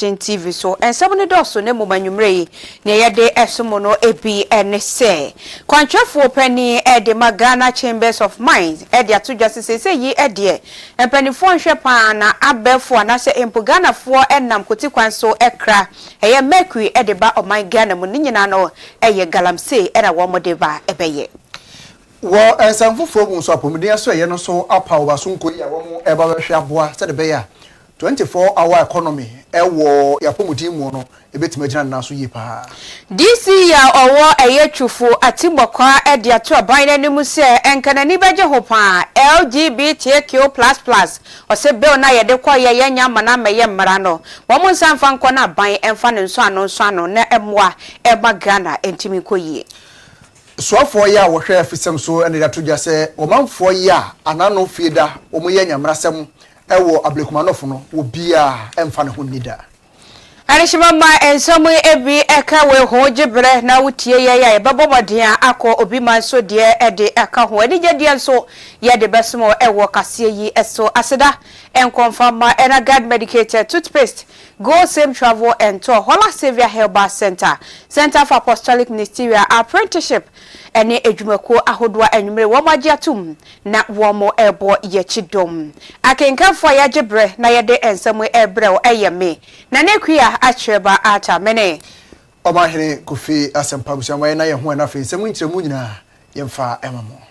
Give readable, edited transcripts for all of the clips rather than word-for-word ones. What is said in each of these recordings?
Nation TV so and someone does so ne mumanyumre near de esumono epi NSA. Contrafo penny at the Magana Chambers of Mines at the two justices say ye at dear and penny phone shepana abe for anase impugana for and namkuti so ekra a mercury at the back of my Ghana muninano a galamse and a woman deva ebeye. Well, and some for so Pomedia so yeno so apa obasunko ya womo eba hwabwa said be ya 24-hour economy ewo ya pomudi mu no ebetimagina na so yipa this year owo eyetwufo atibokwa e de ato aban nanimu se enkanani beje ho pa LGBTQ++ ose bill na ye de kwa ye yenya mana meye mmara no wo mo nsanfa nko na aban emfa ne nso ano na emwa eba Ghana entimi koyie so for ya wo hwe afisem so ene da to gya se o manfo ya anano fieda o mo ye nyamrasem ewo ablekumanofo no wo bia emfa ne ho nida Arishimama ensomu ebi eka we ho gibre na wutie ya ebabomodin akọ obi manso de ede eka ho ani gye so ye de besmo ewo kase yi eso aseda enkonfama enagad medicated toothpaste go same travel and tour Hola Savior Herbal Center for Apostolic Ministerial Apprenticeship ene edwumako ahodoa enwumre wo magiatum na wo mo ebo ye chidom akenkanfo ya gibre na ye de ensomu ebre o eyeme na nekua acheba ata mene Omahene Kofi asempa busamwa na ye ho na fe semu nkyeremu nyina yemfa emamo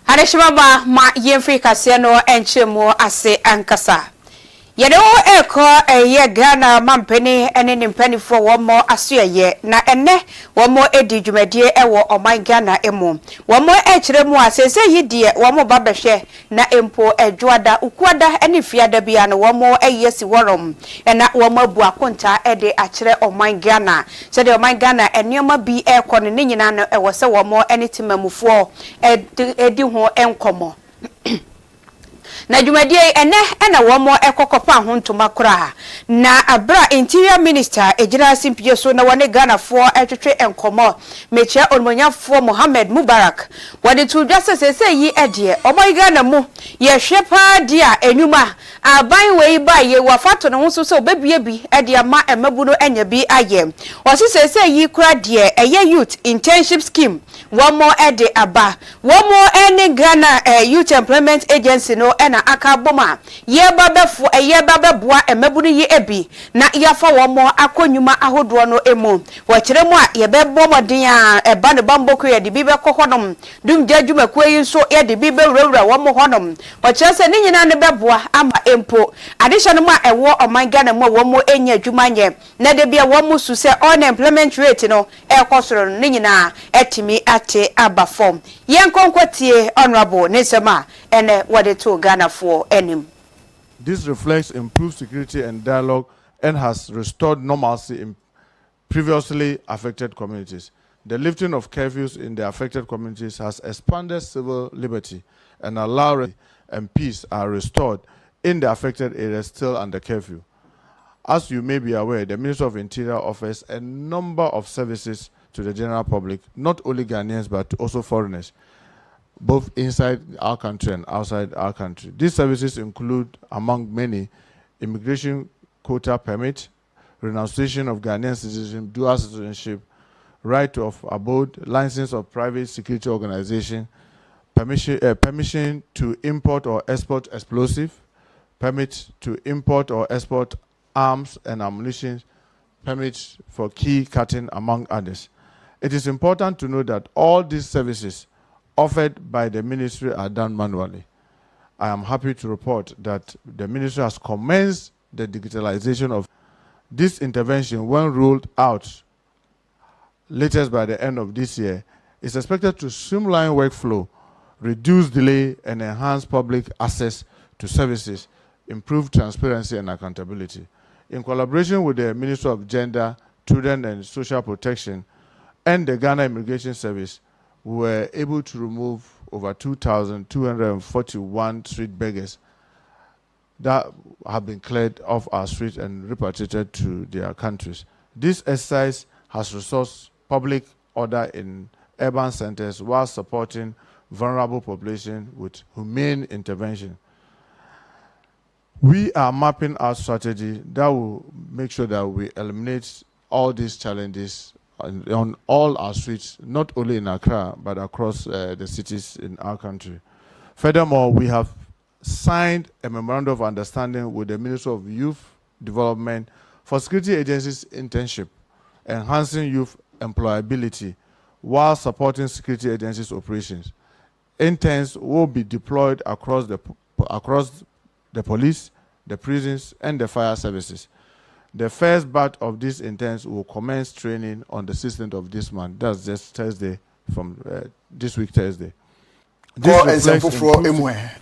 Arishimama ma yemfi kase no enchemu ase ankasa. Yede o eko eye Ghana mampeni ene nimpenifo womo asoye na ene womo edi dwumadie ewo oman Ghana emu. Womo echiremu asese yidie womo babehwe na empo edwoada ukuada ene fiada bia na womo eyesi worom ena womo abu akonta ede akire oman Ghana. Sede oman Ghana enioma bi ekone ne nyina no ewo se womo ene timamufo edi ho enkomo. Na dwumadie ene na womo ekokopa ho ntoma kora na abra interior minister ejira simpie so na wone Ghana fo etwetwe enkomo mechia onmonyafo Mohammed Mubarak wade to justice say yi ede omoy Ghana mu ye hwepa dia enwuma aban wei ba ye wafato ne ho so so obebie bi ede ama emabu no anya bi aye wose say yi kura de eye youth internship scheme womo ede aba womo ene Ghana youth employment agency no na aka boma ye babefo ye babeboa emabunu ye ebi na yafa womo akonnwuma ahodo no emu wakiremu a ye bebomodin a eba ne bamboko ye de bi bekohodom dum jadwumaku yi so ye de bi bewurawura womo hodom wakirese ni nyina ne beboa ama empo adehye no ma ewo oman Ghana mu womo enya adwumanye na de bia womo su se unemployment rate no ekosoro ni nyina etimi ate aba form ye nkonkwatie honorable nesema ene wade to Ghana for enim. This reflects improved security and dialogue and has restored normalcy in previously affected communities. The lifting of curfews in the affected communities has expanded civil liberty and allowed and peace are restored in the affected areas still under curfew. As you may be aware, the Ministry of Interior offers a number of services to the general public, not only Ghanaians but also foreigners, both inside our country and outside our country. These services include, among many, immigration quota permit, renunciation of Ghanaian citizenship, dual citizenship, right of abode, license of private security organization, permission to import or export explosive, permit to import or export arms and ammunition, permits for key cutting, among others. It is important to note that all these services offered by the ministry are done manually. I am happy to report that the ministry has commenced the digitalization of this intervention. When rolled out, latest by the end of this year, is expected to streamline workflow, reduce delay, and enhance public access to services, improve transparency and accountability. In collaboration with the Ministry of Gender, Children and Social Protection and the Ghana Immigration Service, we were able to remove over 2,241 street beggars that have been cleared off our streets and repatriated to their countries. This exercise has resourced public order in urban centers while supporting vulnerable population with humane intervention. We are mapping our strategy that will make sure that we eliminate all these challenges on all our streets, not only in Accra, but across the cities in our country. Furthermore, we have signed a memorandum of understanding with the Ministry of Youth Development for security agencies internship, enhancing youth employability while supporting security agencies operations. Interns will be deployed across the police, the prisons, and the fire services. The first batch of these interns will commence training on the 16th of this month. That's just Thursday, from this week Thursday. This reflects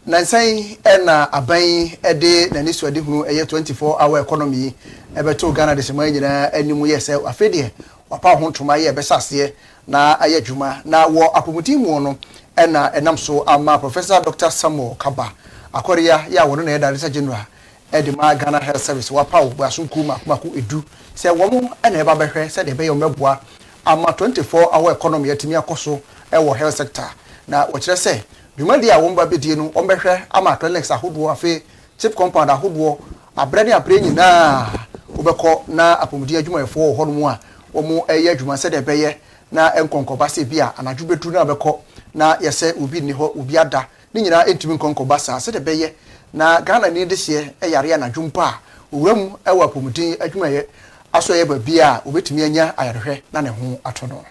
Nansai ena aban ede na nisu ade hunu 24-hour economy ebeto Ghana de sema nyina animu yese afede wapa ho ntoma ye besase na aye dwuma na wo apomuti mu no ena enam so ama Professor Dr. Samuel Kaba akoria ya wono na Director General Edema Ghana Health Service wapa wo asunku maku edu se wo ena eba behwe se de be yo meboa ama 24-hour economy atimi akoso ewo health sector na wachire se dwumadi a womba bedie no ombehwe ama clinics ahodo afi chip compound ahodo abrane apre nyina obekọ na apomudi adwumayefo ho no mu a omo eye adwuma se de beye na enkonkoba se bia anadwu betu na obekọ na yese obi ni ho obi ada ni nyina entimi nkonkoba sa se de beye na Ghana ni de se eyare anadwu mpa owram ewa apomudi adwumaye aso ye ba bia obetumi anya ayarehwe na ne ho atono.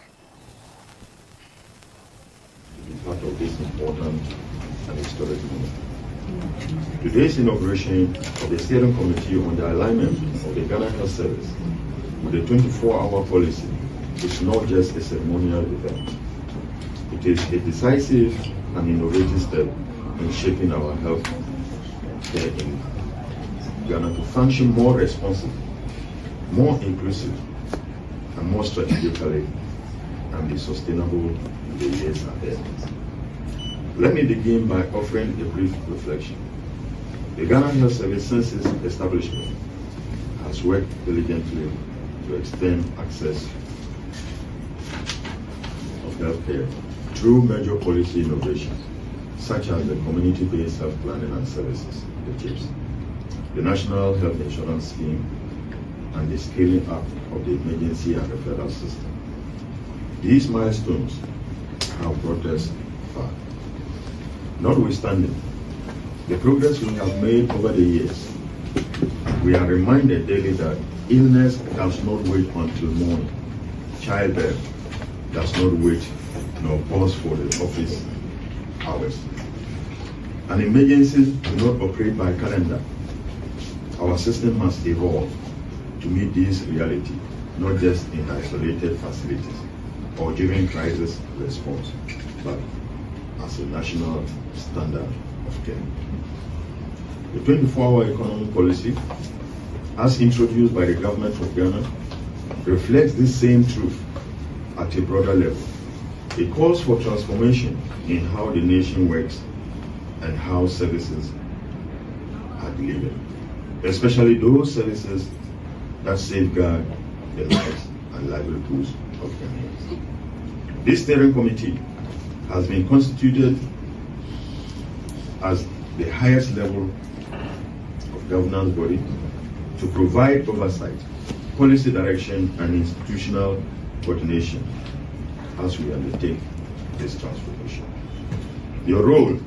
Part of this important and historic moment. Today's inauguration of the Steering Committee on the alignment of the Ghana Health Service with the 24-hour policy is not just a ceremonial event. It is a decisive and innovative step in shaping our health care in Ghana to function more responsive, more inclusive, and more strategically and be sustainable in the years ahead. Let me begin by offering a brief reflection. The Ghana Health Service, since its establishment, has worked diligently to extend access of healthcare through major policy innovations, such as the Community-Based Health Planning and Services, the CHIPS, the National Health Insurance Scheme, and the scaling up of the emergency and referral system. These milestones have brought us far. Notwithstanding the progress we have made over the years, we are reminded daily that illness does not wait until morning. Childbirth does not wait nor pause for the office hours. And emergencies do not operate by calendar. Our system must evolve to meet this reality, not just in isolated facilities or during crisis response, but as a national standard of care. The 24-hour economic policy, as introduced by the government of Ghana, reflects this same truth at a broader level. It calls for transformation in how the nation works and how services are delivered, especially those services that safeguard the lives and livelihoods of Ghanaians. This steering committee has been constituted as the highest level of governance body to provide oversight, policy direction, and institutional coordination as we undertake this transformation. Your role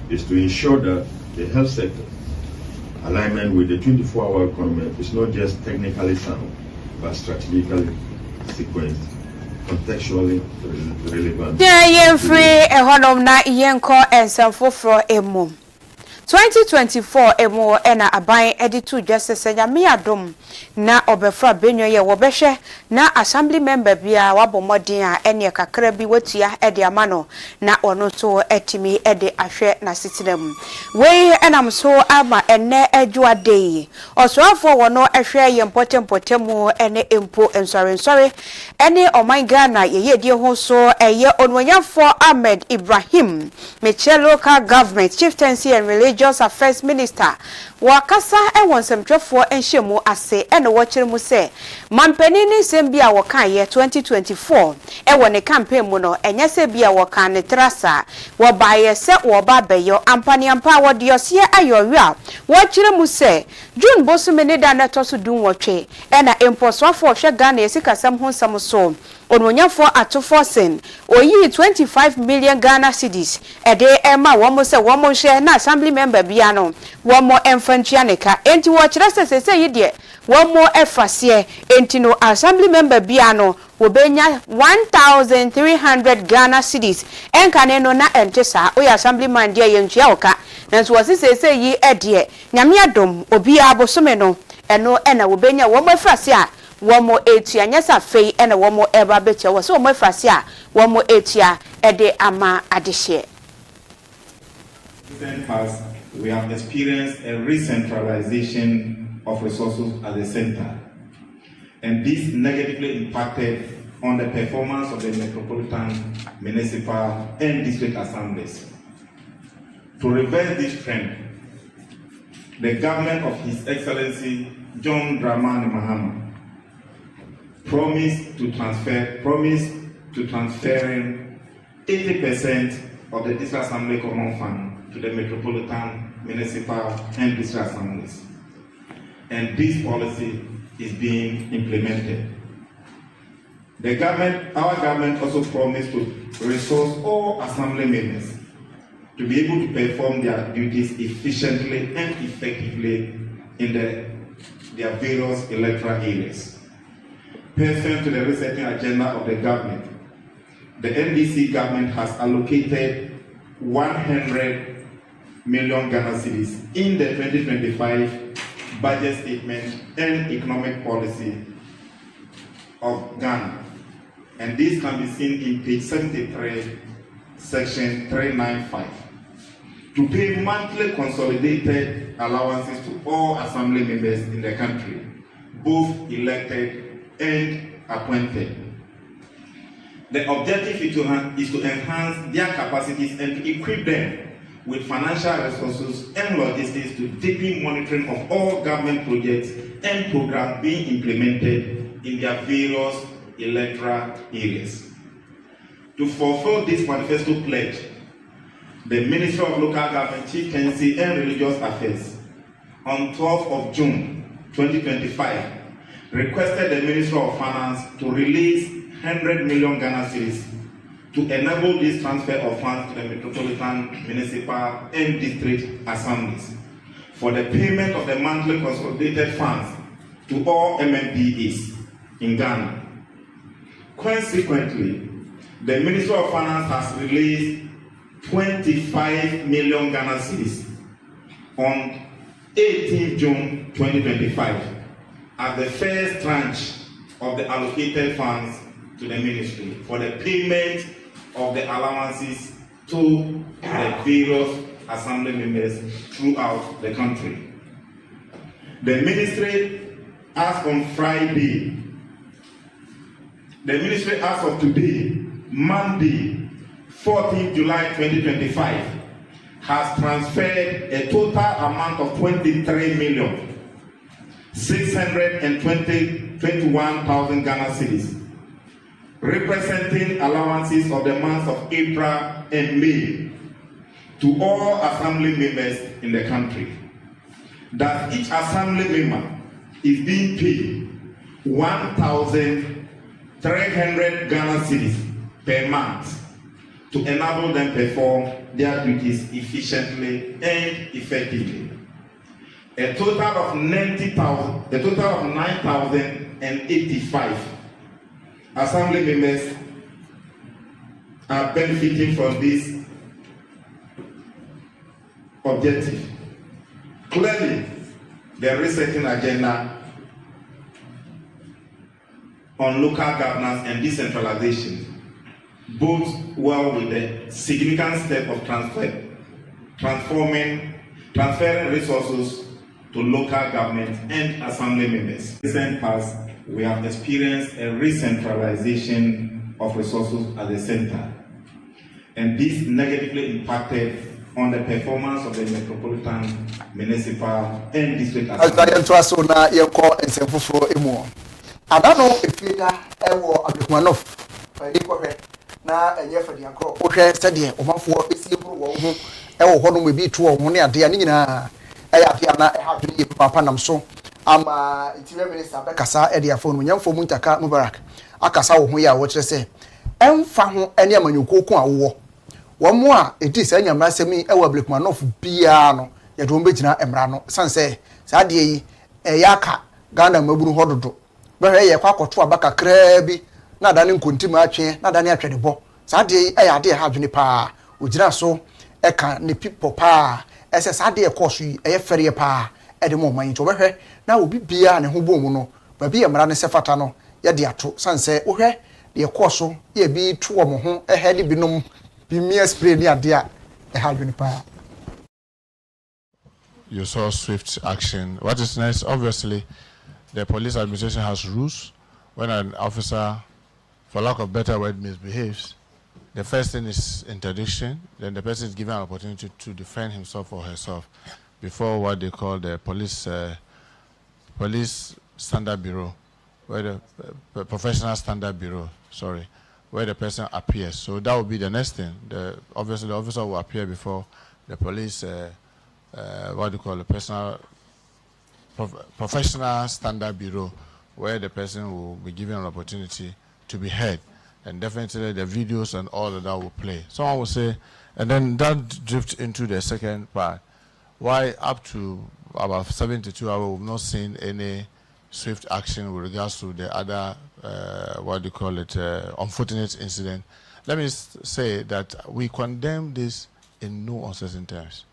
is to ensure that the health sector alignment with the 24-hour economy is not just technically sound, but strategically sequenced, contextually relevant. Yeah, free a honor na yenko and some for a mum. 2024 emo ena aban editu justice nyame adom na obefra benyo ye wobehwe na assembly member bia wabomodin a ene kakra bi watua ede amano na ono so etimi ede ahwe na sitinam we enam so ama enne adwuade osoafo wono ehwe ye mpotempotemu ene empo ensore ene oman Ghana ye die ho so eye onwanyafo Ahmed Ibrahim Meche local government chieftaincy and religious affairs minister wakasa ewonsomtwefo enhyemu ase ene wokyeremu se mampani ni sembia wokan ye 2024 ewo ne campaign mu no enyese bia wokan ne trasa wo baye se wo ba beyo ampani ampa wo diose ayowe a wokyeremu se June bosume ne da na toso dun wotwe ena imposwafo hwe Ghana esikasam ho nsam so onwonyafo atofo sen oyi 25 million Ghana cedis ede ema womo se womo hwe na assembly member bia no womo emfantuaneka enti wo kyerɛ sɛ yide womo efrase enti no assembly member bia no wobenya 1300 Ghana cedis enkane no na entesa oya assemblyman dia yentua oka nanso wɔse yi ede nyame adom obi abosome no eno ena wobenya womo efrase a womo etua nyesa fei ena womo eba betia wo so womo efrase a womo etua ede ama adehye. We have experienced a re-centralization of resources at the center, and this negatively impacted on the performance of the metropolitan, municipal, and district assemblies. To reverse this trend, the government of His Excellency John Dramani Mahama promised to transfer 80% of the district assembly common fund to the metropolitan, municipal, and district assemblies. And this policy is being implemented. Our government also promised to resource all assembly members to be able to perform their duties efficiently and effectively in their various electoral areas. Pursuant to the resetting agenda of the government, the NDC government has allocated 100 million Ghana cedis in the 2025 budget statement and economic policy of Ghana. And this can be seen in page 73, section 395, to pay monthly consolidated allowances to all assembly members in the country, both elected and appointed. The objective is to enhance their capacities and to equip them with financial resources and logistics to deepen monitoring of all government projects and programs being implemented in their various electoral areas. To fulfill this manifesto pledge, the Ministry of Local Government, Chieftaincy and Religious Affairs on 12th of June 2025 requested the Ministry of Finance to release 100 million Ghana cedis to enable this transfer of funds to the metropolitan, municipal, and district assemblies for the payment of the monthly consolidated funds to all MMDAs in Ghana. Consequently, the Ministry of Finance has released 25 million Ghana cedis on 18 June 2025 as the first tranche of the allocated funds to the ministry for the payment of the allowances to the various assembly members throughout the country. The ministry, as on Friday, the ministry as of today, Monday, 14 July 2025, has transferred a total amount of 23,621,000 Ghana cedis, representing allowances of the months of April and May to all assembly members in the country. That each assembly member is being paid 1,300 Ghana cedis per month to enable them perform their duties efficiently and effectively. A total of 9,085 assembly members are benefiting from this objective. Clearly, the resetting agenda on local governance and decentralization bodes well with the significant step of transferring resources to local government and assembly members. In recent past, we have experienced a re-centralization of resources at the center, and this negatively impacted on the performance of the metropolitan, municipal, and district assemblies. I don't know if you are one of na enye fadi akro ohwe sede omafo esieburu wo ho ewo ho no mebi to wo ne ade ani nyina eya ade na e ha dwene papa nam so ama interior minister bekasa e de afonu nyamfo mu ntaka Mubarak akasa wo ho ya wo kire se emfa ho ene amanyoko ko awo wo mo a edi sa nyamra semi ewo Ablekmanof bia no ye do mbegina emra no sanse sa ade yi eyaka Ghana maburu hododo behwe ye kwa koto abaka kra bi na dane nkontima atwe na dane atwe de bo sa de ade ha dwene pa ogira so e ka ne pipo pa ese sa de course yi e fere pa e de mo man to behwe na obi bia ne ho bom no ba bi emra ne se fata no ye de ato sanse ohwe de course ye bi to mo ho e he de binom bi mi spray ni ade a e ha dwene pa. You saw swift action. What is nice, obviously, the police administration has rules. When an officer, for lack of better word, misbehaves, the first thing is interdiction. Then the person is given an opportunity to defend himself or herself before what they call the police standard bureau, where the professional standard bureau, where the person appears. So that will be the next thing. Obviously, the officer will appear before the police. What do you call a professional standard bureau, where the person will be given an opportunity to be heard, and definitely the videos and all of that will play. Someone will say, and then that drifts into the second part. Why up to about 72 hours we've not seen any swift action with regards to the other unfortunate incident? Let me say that we condemn this in no uncertain terms.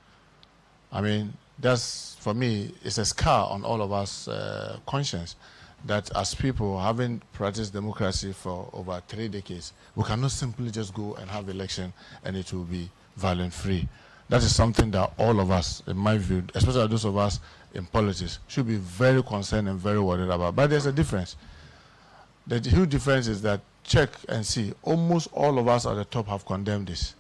I mean, that's, for me, it's a scar on all of us conscience that as people, having practiced democracy for over 3 decades, we cannot simply just go and have election and it will be violent-free. That is something that all of us, in my view, especially those of us in politics, should be very concerned and very worried about. But there's a difference. The huge difference is that, check and see, almost all of us at the top have condemned this.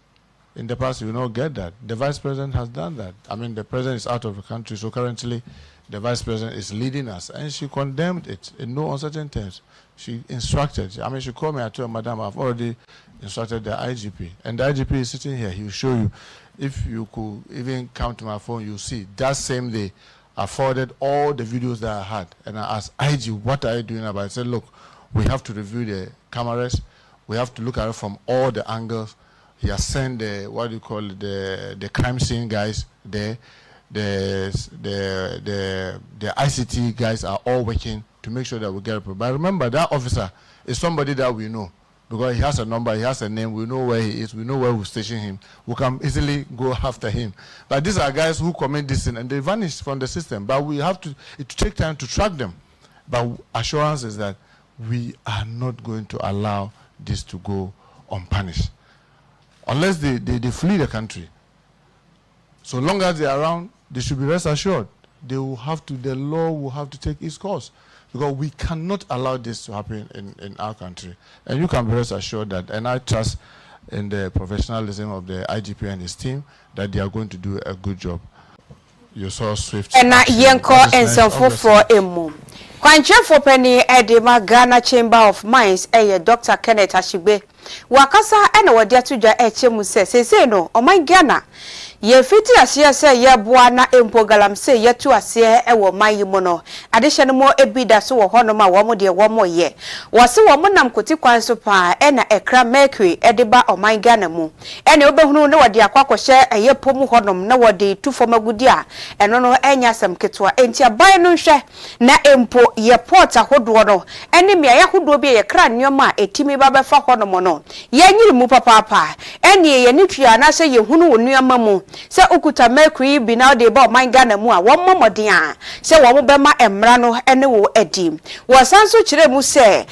In the past, you will not get that. The vice president has done that. I mean, the president is out of the country, so currently the vice president is leading us, and she condemned it in no uncertain terms. She instructed. I mean, she called me. I told her, Madam, I've already instructed the IGP, and the IGP is sitting here. He will show you. If you could even come to my phone, you'll see. That same day, I forwarded all the videos that I had, and I asked IG, what are you doing about it? I said, look, we have to review the cameras. We have to look at it from all the angles. He has sent the the crime scene guys there. The ICT guys are all working to make sure that we get it. But remember, that officer is somebody that we know, because he has a number, he has a name, we know where he is, we know where we station him, we can easily go after him. But these are guys who commit this sin and they vanish from the system. But we have to, it take time to track them. But assurance is that we are not going to allow this to go unpunished. Unless they flee the country. So long as they are around, they should be rest assured. The law will have to take its course, because we cannot allow this to happen in our country. And you can be rest assured that, and I trust in the professionalism of the IGP and his team, that they are going to do a good job. You saw swift. And yenko and some for emu. Kwanche for penny edema Ghana Chamber of Mines Dr. Kenneth Ashigbe. Wakasa ena wadia tuja chemu se no oman Ghana. Ye fiti asiye se ye boa na empo galamse ye tu asiye ewo mayi mono. Adesha mo ebida so wo hono ma wo mo de wo mo ye. Wose wo mo nam koti kwan so pa ena ekra mercury edeba oman Ghana mu. Ene obehunu ne wade akwakohye eye pomu honom na wade tu fomagudi a eno no enya sam ketwa enti aban no hwe na empo ye port ahodo no ene me ayahodo bi ye kra nyoma etimi babefa honom no ye nyiri mu papa ene ye nitwa na se ye hunu wo nyoma mu se ukuta mercury bi na de ba man Ghana mu a wo momoden a se wo be ma emra no ene wo edi wo sanso kire mu se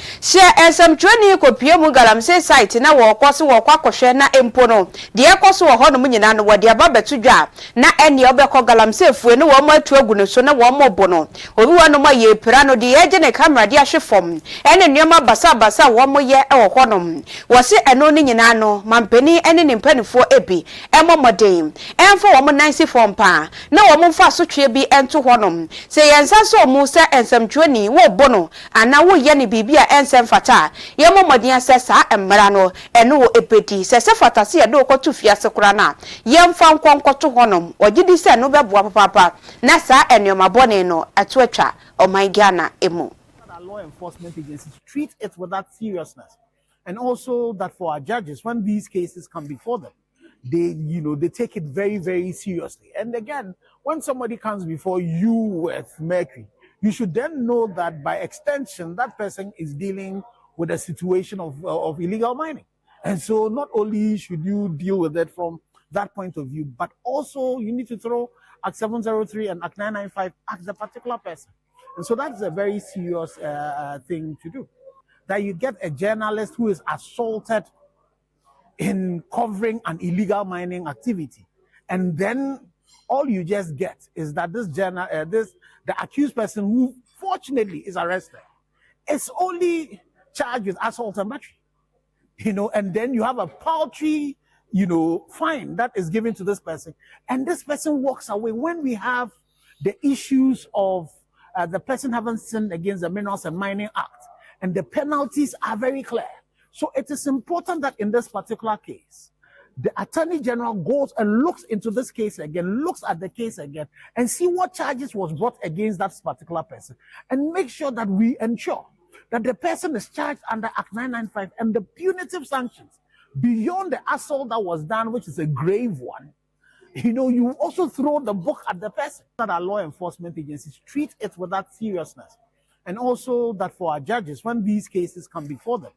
ensem twani kopie mu galamsey site na wo kwose wo kwakohwe na empo no de ekoso wo ho no nyina no wo de aba betudwa na ene obekọ galamsey fue ne wo mo atu agu ne so na wo mo bo no obi wo no ma ye pira no de ye ne camera de ahwefom ene nneoma basa wo mo ye e wo ho no wo se eno ne nyina no mampeni ene ne mpanifo ebi emomoden enfo wo mo nansi fom pa na wo mo fa so twe bi ento ho no se yensa so mu se ensem twani wo bo no ana wo ye ne bibia ensem fata ye momoden asesa emra no eno wo ebedi se fata se ye do ko tu fiase kura na ye mfa nkonkoto ho no ogidi se no beboa papa na sa enioma bone no ato atwa oman Ghana emu. Law enforcement agencies treat it with that seriousness, and also that for our judges, when these cases come before them, they take it very, very seriously. And again, when somebody comes before you with mercury, you should then know that by extension, that person is dealing with a situation of illegal mining. And so not only should you deal with it from that point of view, but also you need to throw Act 703 and Act 995 at the particular person. And so that's a very serious thing to do. That you get a journalist who is assaulted in covering an illegal mining activity, and then all you just get is that the accused person, who fortunately is arrested, is only charged with assault and battery. And then you have a paltry, fine that is given to this person, and this person walks away. When we have the issues of the person haven't sinned against the Minerals and Mining Act, and the penalties are very clear. So it is important that in this particular case, the Attorney General goes and looks into this case again, looks at the case again, and see what charges was brought against that particular person, and make sure that we ensure that the person is charged under Act 995, and the punitive sanctions beyond the assault that was done, which is a grave one. You also throw the book at the person. That our law enforcement agencies treat it with that seriousness, and also that for our judges, when these cases come before them,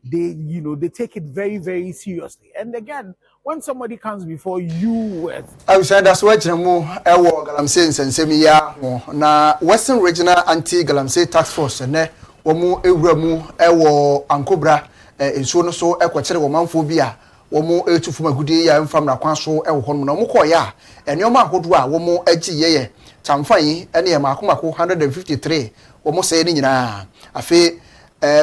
they take it very, very seriously. And again, when somebody comes before you with I was saying that's what Galamsey nsensemi ya na Western Regional Anti-Galamsey Task Force ne womu ewuramu ewo Ankobra ensuo no so ekwokyere wo manfo bi a womu etufu magudi ya mfam na kwan so ewo hono na mukọ ya enioma ahodo a womu agiyeye tamfan ene ya makomako 153 womu sey ni nyina afi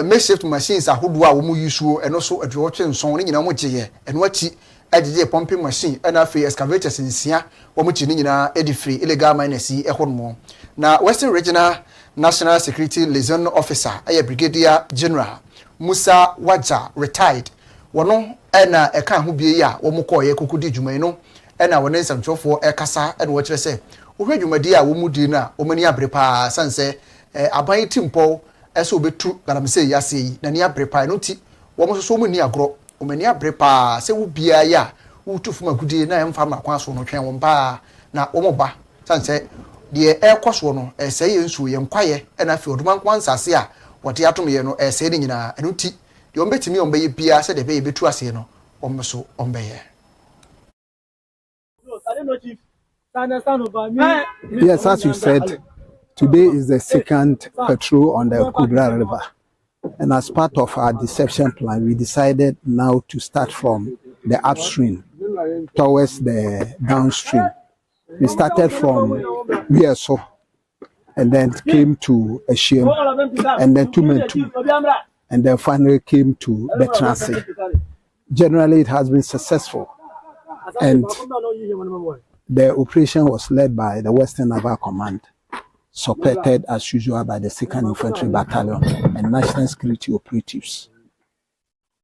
makeshift machines ahodo a womu yusuo eno so adwotwe nson ni nyina mo giyeye eno achi agye pumping machine ena afi excavators nsia womu chi ni nyina edifree illegal miners ehono na Western Regional National Security Liaison Officer aye Brigadier General Musa Waja retired wono ena eka ho bie ya wo mukọ ye kokudi dwumai no ena wona nsamtwofo ekasa ena wo kire se wo hwedwumadi a wo mudi na wo mani abrepa sanse aban timpo eso betu Galamsey yase yi na ni abrepa no ti wo mososo mu ni agro wo mani abrepa se wo bia ya wo tufu magudi na emfa makwa so no twen wo mpa na wo moba sanse de ekoso no sey yensu ye nkwaye ena fi oduman kwansase a wote atomye no sey ni nyina eno ti de ombetimi ombeye bia se de be betu ase no omso ombeye. Yes, as you said, today is the second patrol on the Kubra River, and as part of our deception plan, we decided now to start from the upstream towards the downstream. We started from Wieso, and then came to Eshiem, and then to Mentu, and then finally came to the Transit. Generally, it has been successful, and the operation was led by the Western Naval Command, supported as usual by the 2nd Infantry Battalion and National Security Operatives.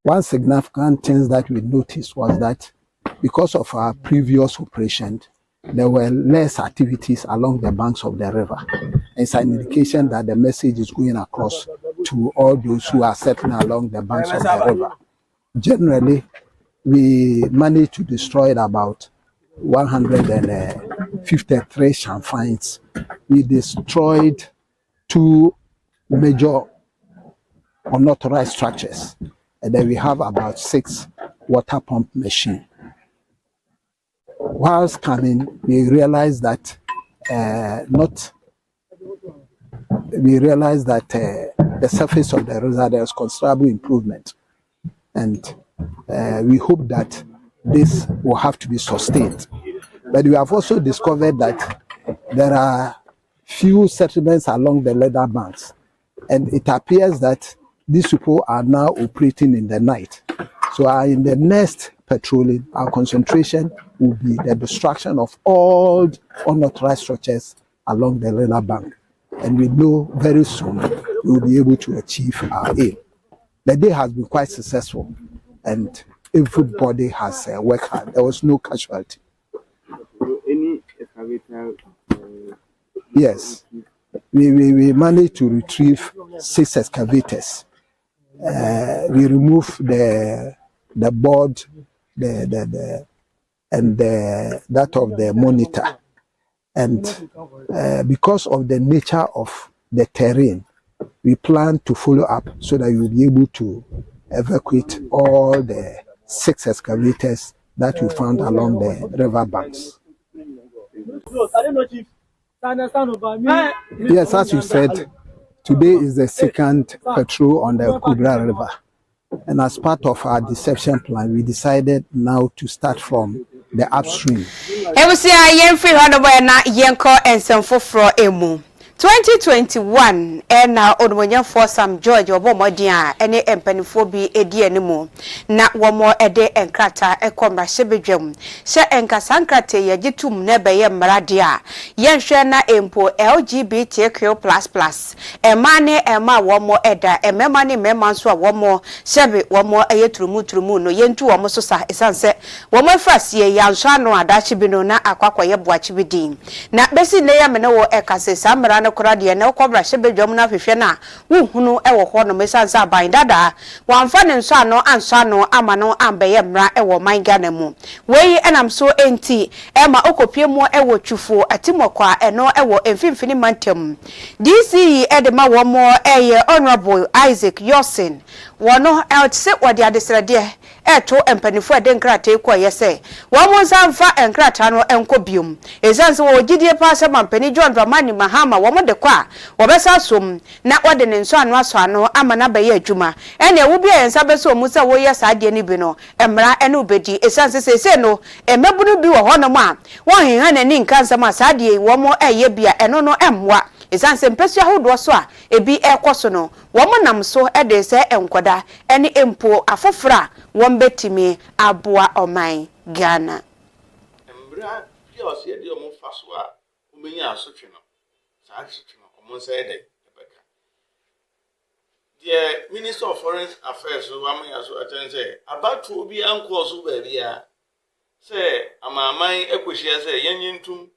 One significant thing that we noticed was that because of our previous operation, there were less activities along the banks of the river. It's an indication that the message is going across to all those who are settling along the banks of the river. Generally, we managed to destroy about 153 champaigns. We destroyed 2 major unauthorized structures, and then we have about 6 water pump machines. whilst coming, we realized that the surface of the reservoir there is considerable improvement, and we hope that this will have to be sustained. But we have also discovered that there are few settlements along the leather banks, and it appears that these people are now operating in the night. So in the next patrolling, our concentration will be the destruction of all unauthorized structures along the leather bank. And we know very soon we will be able to achieve our aim. The day has been quite successful, and everybody has worked hard. There was no casualty. Any excavator? Yes, we managed to retrieve 6 excavators. We removed the board, that of the monitor, and because of the nature of the terrain, we plan to follow up so that we will be able to evacuate all the 6 excavators that we found along the river banks. Yes, as you said, today is the second patrol on the Kudra River. And as part of our deception plan, we decided now to start from the upstream. 2021 na onwonyafo Sam George obomodia ene empanifo bi edi animo na womo ede enkrata ekomrahye bedwam se enkasankrata yagitum na beye mrade a yenhwe na empo LGBTQ++ emane ema womo eda emema ne mema nso a womo sebe womo eyeturumu no yentu womo so sa esanse womo afrasie yanso no adachi bi no na akwakoye boachi bidin na besi ne ya mene wo ekase samra na korade na okobra shebedwam na hwehwe na wohunu ewo ho no mesansa aban dada wamfa ne nso ano anso ano ama no ambeye mra ewo mangana mu wei enam so enti ema okopie mu ewo twufo atimokwa eno ewo emfimfini mantem DCE edema wo mo eye honorable Isaac Yosin wono eltse wode adesrade eto empanifo edenkrata ekwa yese wo mo sanfa enkrata no enkobium ezanse wo gidie paase mampani John Dramani Mahama wo mo de kwa wo besa som na wode ne nso ano aso ano ama na baye adwuma ene wo bia yensa besa omusa wo ye saade ni bi no emra ene obedi esanse sese no emebunu bi wo hono ma wo henha nani nkansa ma saade wo mo eye bia eno no emwa esanse mpesu ahodo so a ebi ekoso no wo mo nam so ede se enkoda ene empo afofra wo mbetimi aboa oman Ghana embra pios ye de omo faso a umenya asotwe no saa asotwe no omo say de ebeka the Minister of Foreign Affairs so amanya so aten say abatu obi anko so ba bia say amaman ekohia say yenyintum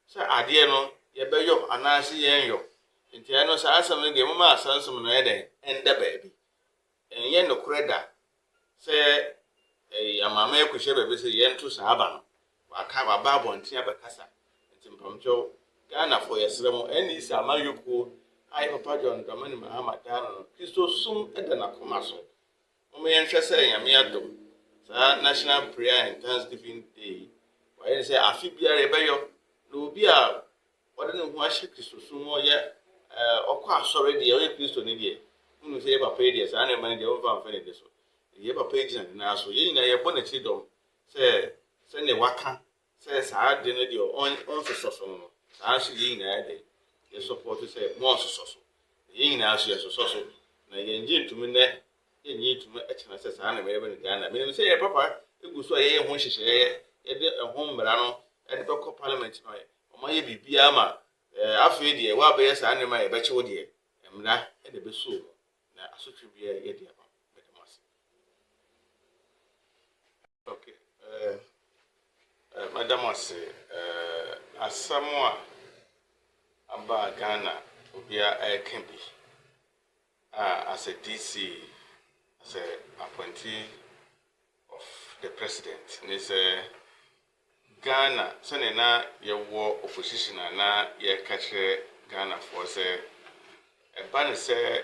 say ade no ye beyo anase yenyo nti ano say asem de mama asansum no ye de ende ba bi enye no kreda say amaman ekohia ba bi say yentu saaba no waka baba bonti abekasa ntimpamcho Ghana for yesremo eni isi amayuko ai papa John Dramani Mahama dano Kristo sum ede na koma so omeyenhwe se nyame adom sa National Prayer and Thanksgiving Day waye se afi biare beyo no obi a ode ne ho ahye Kristo sum oye okwa asore de oye Kristo ne de unu se papa de sa na man de o fa mfa ne de so ye papa ejina na so ye nyina ye bo na chidom se ne waka se saa de ne de on so no saa so ye nyina de ye support se mo so ye nyina so ye so na ye nji ntumi ne ye nyi ntumi e chena se saa na me be Ghana me se ye papa egu so ye ho hyehye ye de ho mbra no e de ko parliament no ye o ma ye bibia ma afi de wa be ye saa ne ma ye be chewo de emna e de be so na asotwe bia ye de ba be de mas okay Madam Ase, Asamoah aba Ghana, Obia Kembi, as a DC, as a appointee of the president. And it's Ghana, so na ye war opposition na ye catch Ghana for say a banner say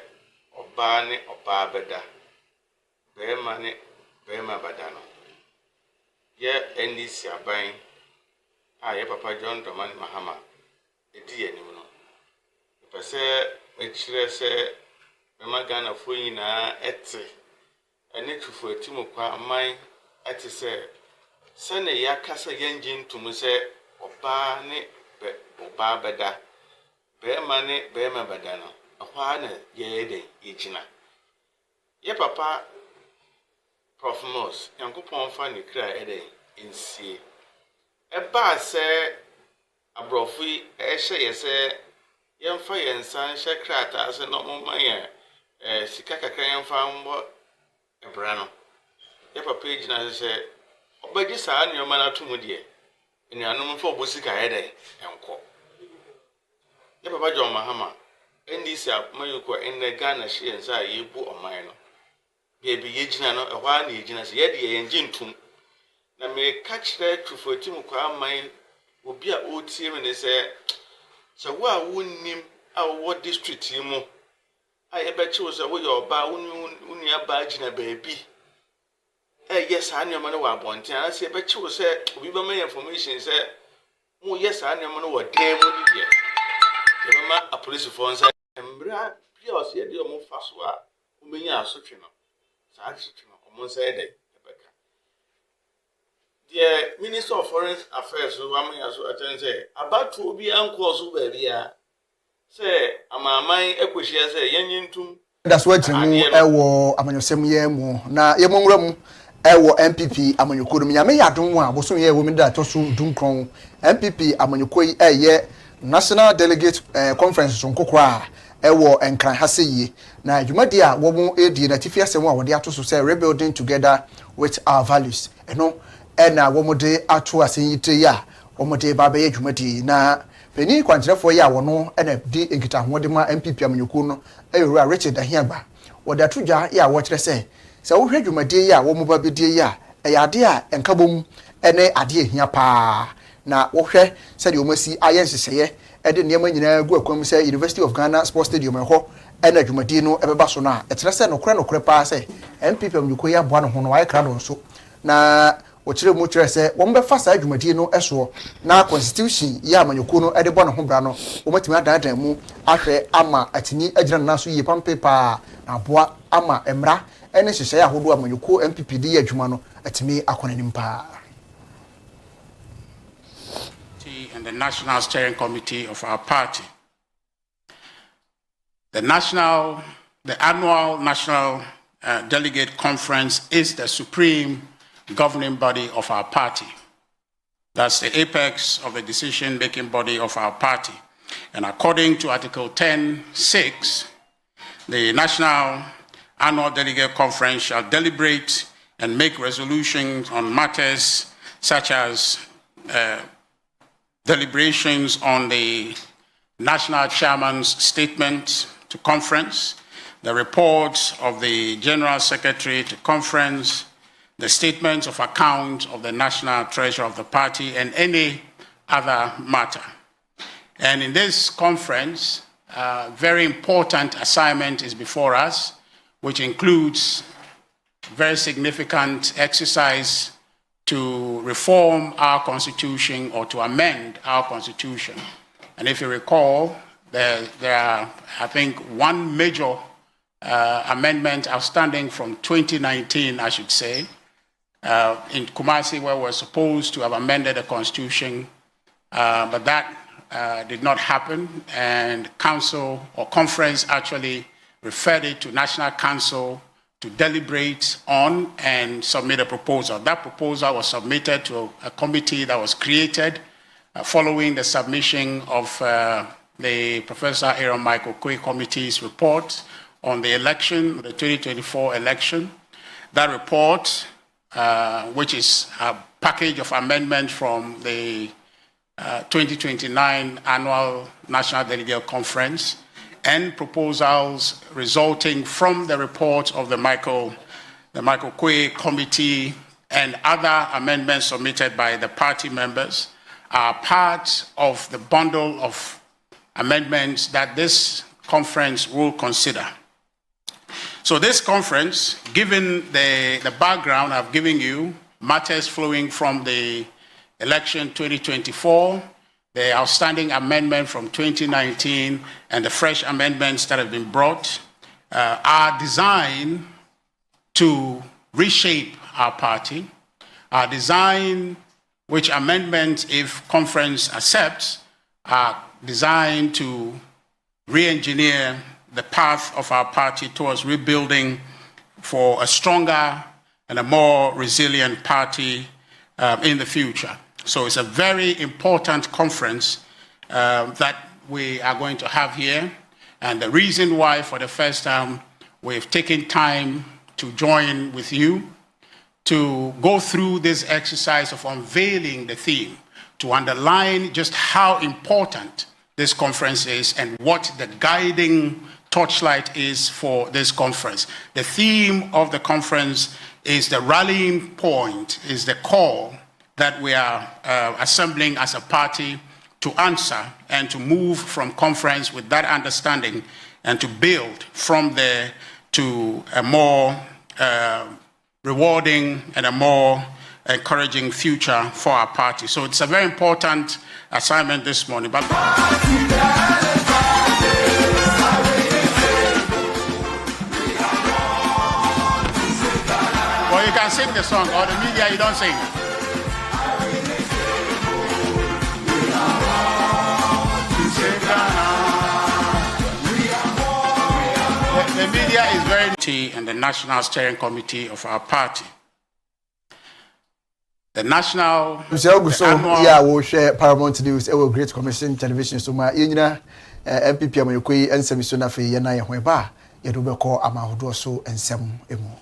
Obani Oba Beda, Behemani Behema Badano. Ye NDC aban a papa John Dramani Mahama edi anim no pese mechire se mema Ghana fo nyina ete ene twufo atimu kwa aman ete se ne yakasa yenjin tumu se oba ne oba beda bema ne bema beda no ahwa na yede yigina ye papa Prof Moss yankopon fa ne kra ede insie eba se abrofi ehye yese yemfa yensan hye krata se no momman sika kakra yemfa mbo ebra no ye papa gina se obaji saa nyoma na tumu de enuanom fa obosika ede enko ye papa John Mahama ndc amayuko enne Ghana hye yensa yebu oman no bebi yegina no ehwa na yegina se ye de yenjintum na me kachire tufotimu kwa aman obi a otie me ne se wo a wonnim a wo district yi mu a ye be chiwo se wo ye oba wonu aba gina baabi yes anyoma no wa bonten a se be chiwo se obi ba me information se mo yes anyoma no wa dem mo di ye be ma a police for nsa embra bia o se de o mo fa so a o menya asotwe no sa asotwe no o mo nsa ye de the Minister of Foreign Affairs, about to be uncles baby. Say, Amamai Equishia say, Yantum. That's what you know. Amanyosem yemu na yemongramu ewo MPP amanyokuru nyame yadonwa boso ye women that tosu dunkron MPP amanyokoi eye National Delegate Conference nkokora ewo enkran haseyi na dwumadi a wo mu edi na tifi asem a wode atoso say rebuilding together with our values eno ena womode ato asenyite ya womode baba ye dwumadi na peni kwantrefo ya wono ena di enkita hode ma MPP amanyoko no eyura Richard Ahiagba wode atodwa ya wo kire se wo hwe dwumadi ya wo mu babedie ya eyade a enkabom ene ade ehia pa na wo hwe se de omasi ayenhyehyeye ede niam nyina gu akwam se University of Ghana Sports Stadium ho ena dwumadi no ebeba so na etere se nokore pa se MPP amanyoko ya boa no ho no wa ekra no so na ochire mu kire se wo mbefa sa adwumadi no eso na constitution ya amanyoko no ede bo no ho bra no wo matimi adan mu ahwe ama atini agyina na so yi pampepa na boa ama emra ene hyehyeye ahodo amanyoko MPP di adwuma no atimi akonanim pa. And the National Steering Committee of our party. The annual National Delegate Conference is the supreme governing body of our party. That's the apex of the decision-making body of our party. And according to Article 10(6), the National Annual Delegate Conference shall deliberate and make resolutions on matters such as deliberations on the National Chairman's statement to conference, the reports of the General Secretary to conference, the statements of account of the National Treasurer of the party, and any other matter. And in this conference, a very important assignment is before us, which includes very significant exercise to reform our constitution or to amend our constitution. And if you recall, there are, I think, one major amendment outstanding from 2019, I should say, in Kumasi, where we're supposed to have amended the constitution, but that did not happen, and council or conference actually referred it to National Council to deliberate on and submit a proposal. That proposal was submitted to a committee that was created following the submission of the Professor Aaron Michael Kwe Committee's report on the election, the 2024 election. That report, which is a package of amendments from the 2029 Annual National Delegate Conference, and proposals resulting from the report of the Michael Kwe Committee and other amendments submitted by the party members are part of the bundle of amendments that this conference will consider. So this conference, given the background I've given you, matters flowing from the election 2024, the outstanding amendment from 2019, and the fresh amendments that have been brought are designed to reshape our party, are designed, which amendments, if conference accepts, are designed to re-engineer the path of our party towards rebuilding for a stronger and a more resilient party in the future. So it's a very important conference that we are going to have here. And the reason why, for the first time, we've taken time to join with you to go through this exercise of unveiling the theme, to underline just how important this conference is and what the guiding torchlight is for this conference. The theme of the conference is the rallying point, is the call that we are assembling as a party to answer and to move from conference with that understanding and to build from there to a more rewarding and a more encouraging future for our party. So it's a very important assignment this morning. But well, you can sing the song, or the media, you don't sing. The media is very and the National Steering Committee of our party. The national yeah, we'll share Paramount News, our Great Commission Television. So my MPP Amayokoi and Semisona Fe Yana Weba, Yadubeko Amahudoso and Sem Emo.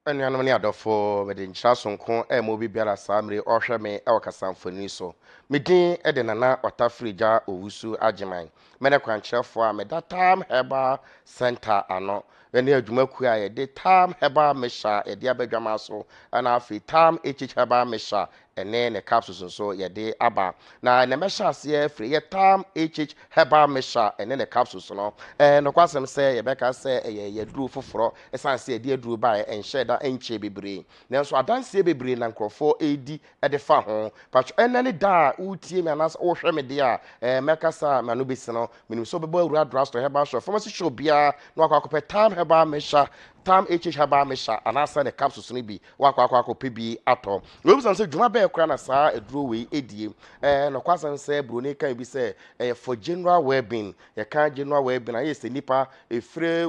Anuanom ne adɔfo mede nkyira sonko mo bi biara samre ɔhwɛ me kasamfoni so medin de nana ɔtafrija owusu agyeman mene kwankyerɛfo a meda tam heba center ano ene adwumaku a yɛde tam heba mesha yɛde abadwama so ana afi tam heba mesha ene ne capsules so yɛde aba na ne mesha ase afiri yɛ tam heba mesha ene ne capsules no no kwasem sɛ yɛbɛka sɛ yɛduru foforo esan sɛ yɛde aduru ba enhyɛ da enche bebre nanso adanse bebre na nkrɔfo edi de fa ho patro enane da utie me anas wohwɛ me de a mɛkasa manu besi no menim so bɛbɔ awura drasto heba so pharmacy shop bia no akɔpɛ tam heba mesha tam heba mesha anasa ne capsules no bi wakɔ pe bi atɔ wobusam sɛ dwuma bɛɛ kora na saa eduro wei edie no kwasam sɛ broni kan bi sɛ for general well-being yɛ kan general well-being ayɛ sɛ nipa efre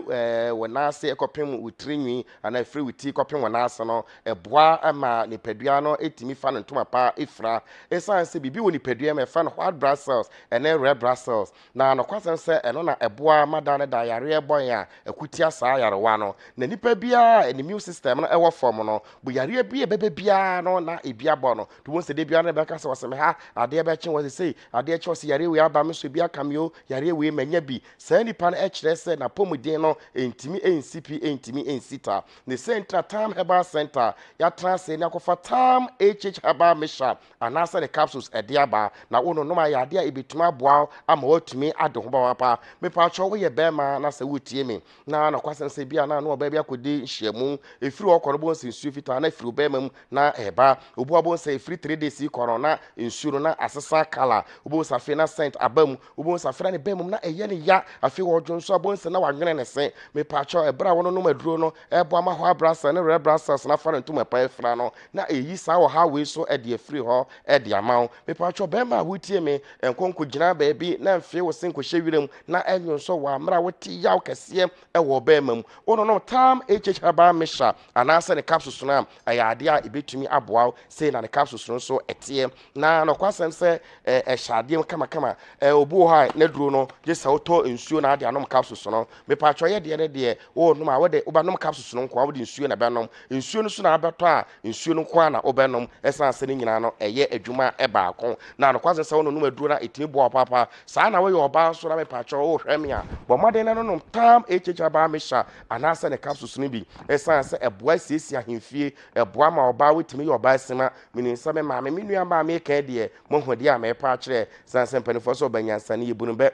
wɔnase ekɔpem witrinwi ana efre witi kɔpem wɔnase no ɛboa ama nipadua no etimi fa no ntoma pa efra esan sɛ bibi wɔ nipadua ma fa no white blood cells ɛne red blood cells na no kwasam sɛ ɛno na ɛboa mada ne da yare ɛbɔn a ɛkutia saa yarewa no na nipa bia immune system no ɛwɔ form no bu yare bia bebe bia no na ebia bɔ no to won se de bia na bɛka sɛ wɔsɛm ha ade bɛkye wɔ se ade ɛkye wɔ se yare we aba me so bia kameo yare we manya bi saa nipa no ɛkyerɛ sɛ na pomuden no entimi NCP entimi ensita ne center tam herbal center ya transe ne akɔfa tam herbal mesha anasa the capsules ɛde aba na wono no ma yɛ ade a ebetuma boa ama watumi ade ho ba pa me pa atwa wo yɛ bɛma na sɛ wotie me na kwasɛm sɛ bia na no ɔba bia kɔdi hyiamu efiri ɔkɔ no bo nsi nsuo fita na efiri bɛma mu na ɛba obu abo nsi efiri 3 days kɔrɔ na nsuo na asesa kala obu nsafe na scent abam obu nsafe na bɛma mu na ɛyɛ ne ya afi wɔdwo nso abo nsi na wanwene ne se me pa atwa ɛbra wono no maduro no ɛbo ama ho abrasa ne red brasas na fa no ntoma pa efra no na eyi saa wɔ ha we so ɛde efiri hɔ ɛde ama me pa atwa bɛma a wotie me enkonko gyina baabi na mfe wo senko hye wiram na ɛnyo nso wɔ amra wote yaw kɛseɛ ɛwɔ bɛma mu wono no ta tam HHaba mesha anasa ne capsules na ayade a ebetumi aboa say na ne capsules no so etie na no kwasem se ehade kama obu ha na duro no je sa oto nsuo na ade anom capsules no me pa twa ye de ne de o no ma wode obanom capsules no kwa wode nsuo na benom nsuo no so na abeto a nsuo no kwa na obenom esanse ne nyina no eye adwuma baako na no kwasem se wono no aduro na etimi bo papa saa na we oba so na me pa twa o hweme a bo made na no tam HHaba mesha anasa ne capsules no bi esanse eboa siesie ahemfie eboa ma oba wetimi ye oba sema meninsa me maame me nua maame ka de mo hode a me pa kire sanse mpanifo so banyansa ne yebunu be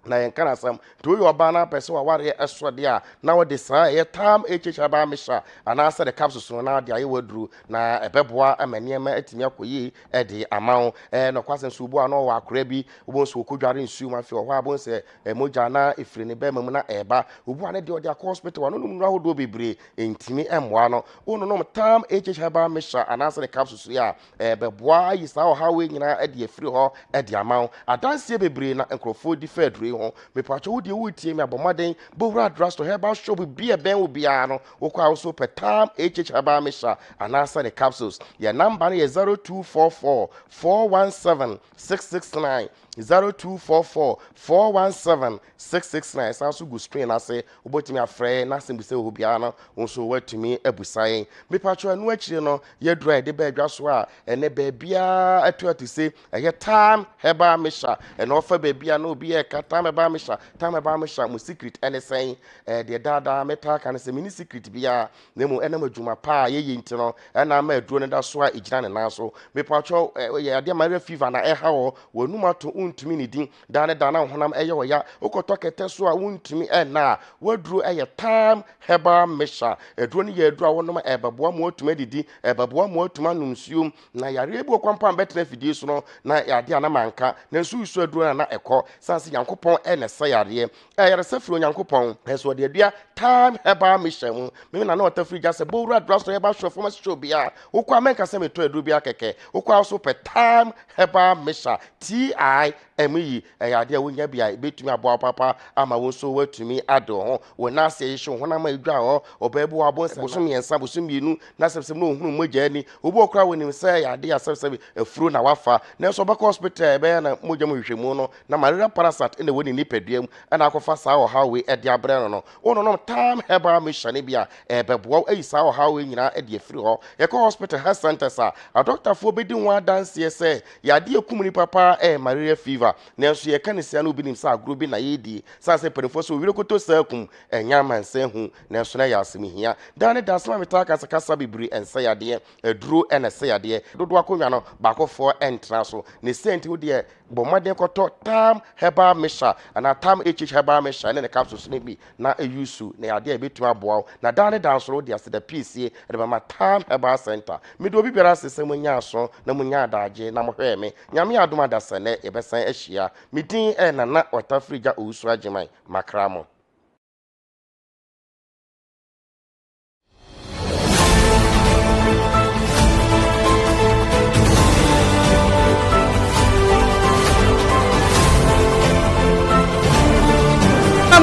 na yenkana sam to yo ba na pese wa ware esode a na wo de saa ye tam HHaba mesha anasa de capsules no na de aye waduru na ebeboa amaniema atimi akoyi de amawo no kwasen so bu ano wa akora bi obo so okudware nsu ma fi ho abo se moja na efire ne ba mamu na eba obu ane de ode akọ hospital no num rahodo bebre entimi emmoa no ono no tam HHaba mesha anasa de capsules ya ebeboa yi saa ha we nyina de efire ho de amawo adanse bebre na enkrofo di fedru ho me pacho wo de wo tie me abomaden bowra drasto herbal shop bi e ben wo bia no wo kwa wo so petam HHaba mesha anasa the capsules your number is 0244 417 669 0244 417 669 sanso go screen na say obotimi afre na sem bi se obia no wonso watumi abusayen me pacho anu akire no ye dry de ba adwa so a ene ba bia atu say eye time heba mesha ene ofa ba bia no obi e kata me ba mesha time ba mesha mu secret ene sen de dada meta kan se mini secret bia na mu ene madwuma pa ye yinti no ena ma aduro ne da so a igina ne na so me pacho ye ade malaria fever na e ha wo wanumato untumi ni din dane dana honam eye oya okoto kete so a untumi na waduru eye time heba mesha eduro ni ye eduro a wonom ebeboa mo otuma didi ebeboa mo otuma numsuom na yare ebu okwampa betre fidie so no na yade ana manka na nsu su eduro na ekọ sanse yankopon ene se yare yare sefro yankopon eso de adua time heba mesha mu me na otafri jase bowra draso heba show former show bia okwa menka se meto eduro bia keke okwa so pe time heba mesha TIME ayade wonya bia betumi abo papa ama wonso watumi ado ho wona se yehwe hona ma edwa ho obabu abo bosom yensa bosom yenu na sebsem no hunu moja ni obi okra wonim se yade asebsem afuro na wafa na so baka hospital be na moja mo hwehwemu no na malaria parasite ene woni ni paduam na akofa saa o hawe ede abre no ono no time heba mishane bia bebo ayi saa o hawe nyina ede afiri ho ye ko hospital health center sa a doctor fo bedi ho adanse se yade ekumuni papa malaria fever na so ye kanisia no binim sa agro bi na yedi sa se perefo so wirekoto sakum enyama nsehu na so na yasemi hia dane dasma metaka sakasa bibiri ense yade eduro ene se yade dodo akonwa no bakofo entra so ne senti wo de bomade koto tam heba mesha ana tam heba mesha ne capsules ne bi na eyusu na yade ebetuma aboa na dane dansoro de ase da PC de mama tam heba center me do bibira sese munya so na munya adaje na mohwe me nyame adoma dasane ebesan ahia midin nana otafrija owusu agemai makramo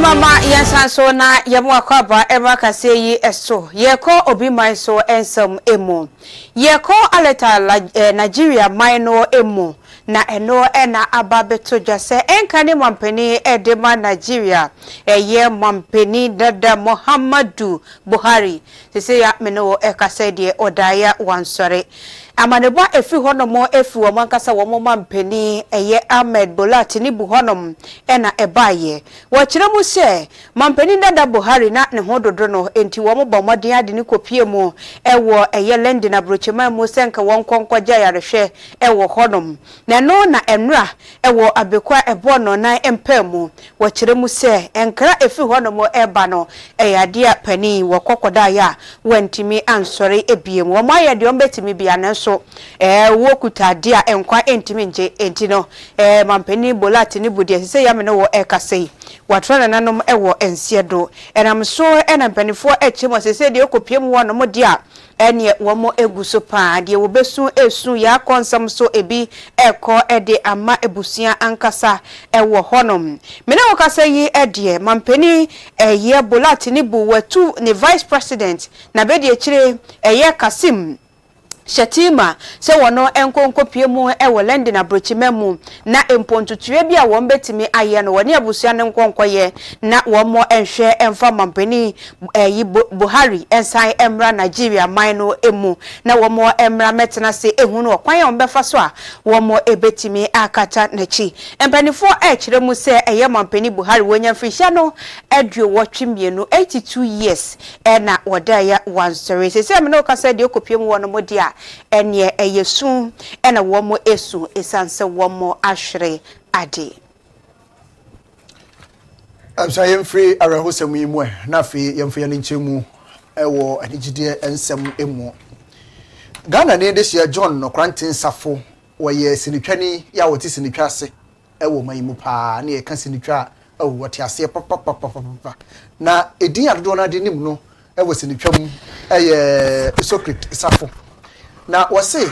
mama yansanso na yemu akwaba ema kaseyi eso yeko obi manso ensam emu yeko aleta Nigeria mino emu na eno ena ababeto jase enkane mampeni edema Nigeria eye mampeni dada Muhammadu Buhari sese ya meno ekasedi odaya wansore amanebo efi honomo efi wo mankasa wo mampeni eye Ahmed Bola Tinubu honom ena ebaye wo kiremu se mampeni dada Buhari na ne hododo no enti wo bomodin ade ni kopie mu ewo eye lendi na brochema mu senka won konkwaja yarehwe ewo honom na no na enra ewo abekwa ebono na empemu wo kiremu se enkra efi honomo eba no eyade pani wo kokoda ya wantimi ansore ebiem wo mayade ombetimi bia na so so wo kutade a enkwa entimi nje entino mampeni bolati ni budi sese ya me no wo ekasei watrana nanom ewo ensiedo enam so enampenifo echemo sese de okopiem wo no dia ene womo eguso pa de wo besu esu ya konsam so ebi eko ede ama ebusia ankasa ewo honom mena wo kasei ede mampeni ye bolati ni bu watu ni vice president na bedi echire eye Kasim Shatima se wono enkonko piemu ewo London abrochimemu na empontutue bia wo betimi aye no woni abusua ne nkonkoye na wo mo enhwe emfa mampeni yi Buhari ensan emra Nigeria mino emu na wo mo emra metena se ehunu okwan wo befa so a wo mo ebetimi akata nachi empanifo ekire mu se eye mampeni Buhari wonya mfihia no eduo wotwemienu 82 years na wodaya wansere se me no kasa de okopiemu wono modia enye eyesu ena womo esu esanse womo ahwere ade amsa yemfree arahosam yimu na fe yemfree ne nchemu ewo anigide ensem emu Ghana ne de John no krantin safo woye sinitwani ya woti sinitwa ase ewo mayimu pa na ye kan sinitwa ewo wote ase papa na edin adodo na de nim no ewo sinitwam eye Socrates safo na wose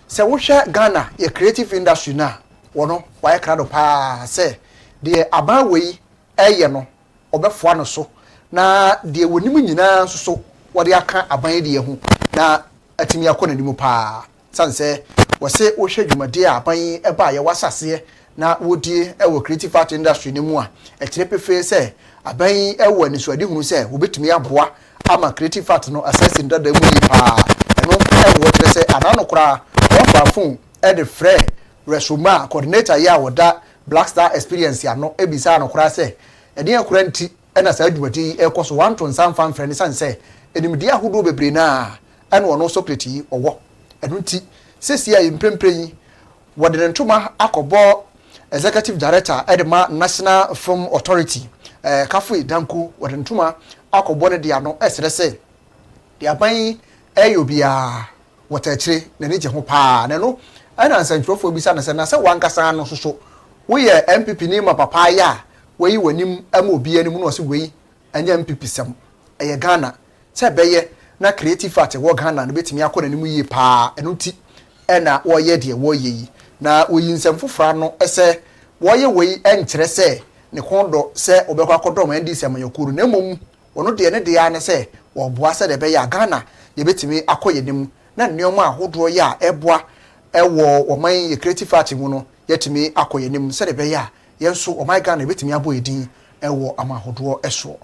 se wohwe Ghana ye creative industry na wono waye krado pa se de abawei eye no obefoa no so na de wonim nyina so wode aka aban de hu na atimi akona nimu pa sanse wose wohwe dwumade aban eba ye wasase na wodi ewo creative art industry ni mu a ekire pefe se aban ewo ni so ade hunu se wobetumi aboa ama creative art no assassin dada mu yi pa eno ewo kire se anano kura ofa fun e de frɛ resuma coordinator ya woda Black Star experience ya no ebisa no kura se ede akura nti ena sa adwumati ekoso 1 to nsan fan frɛ ni sanse enimdi ahodo bebre na ena wono Socrates owo eno nti sesi ayi mprempre yi wode ntoma akɔbɔ executive director edema National Film Authority Kafui Danku wode ntoma akɔbɔ ne dia no esere se dia ban eyobia wotachire na ne je ho pa na no ana nsantrofo bisa na se wankasa no soso wo ye MPP ni ma papa ya weyi wanim ama obi anim no se weyi anya MPP sem eye Ghana se beye na creative art wo Ghana no betimi akɔ nanim yi pa eno ti ena wo ye de wo ye yi na oyi nsem fofra no ese wo ye weyi enkyere se ne kondo se obekwa kodom ndi sem yakuru na mom wono de ne de ya ne se wo boa se de beye Ghana ye betimi akɔ yenim na nneoma ahodo ya eboa ewo oman ye creative art mu no yetimi akoyenim se de be ya yenso oman Ghana betimi abo edin ewo amahodo eso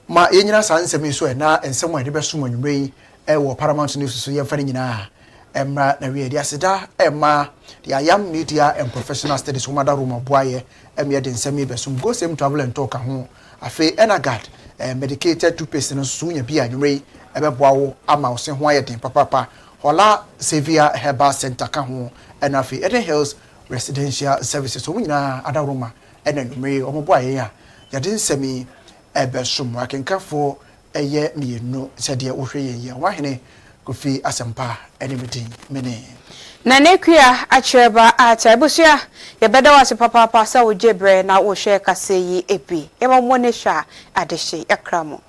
ma yenyina sansemi so na ensemo ede be so manwumre ewo Paramount News so ye mfane nyina emra na we edi aseda emma the ayam media and professional studies wo mada room boaye emye de nsemi be so go same travel and talk ho afi enagard medicated toothpaste no so nya bi anwumre ebeboa wo ama wo se ho ayeden papa Hola Sevilla Herbal Center ka ho enafi Eden Hills Residential Services so nyina adaroma enanumre omoboa ye ya yade nsemi ebesom akenkafo eye mienu sede wo hwe ye wahene Kofi Asempa enimedin mene na nekua achireba ataibusia ye beda wase papa sa wo jebre na wo hwe kase yi epi e mo ne hwa adehye ekramo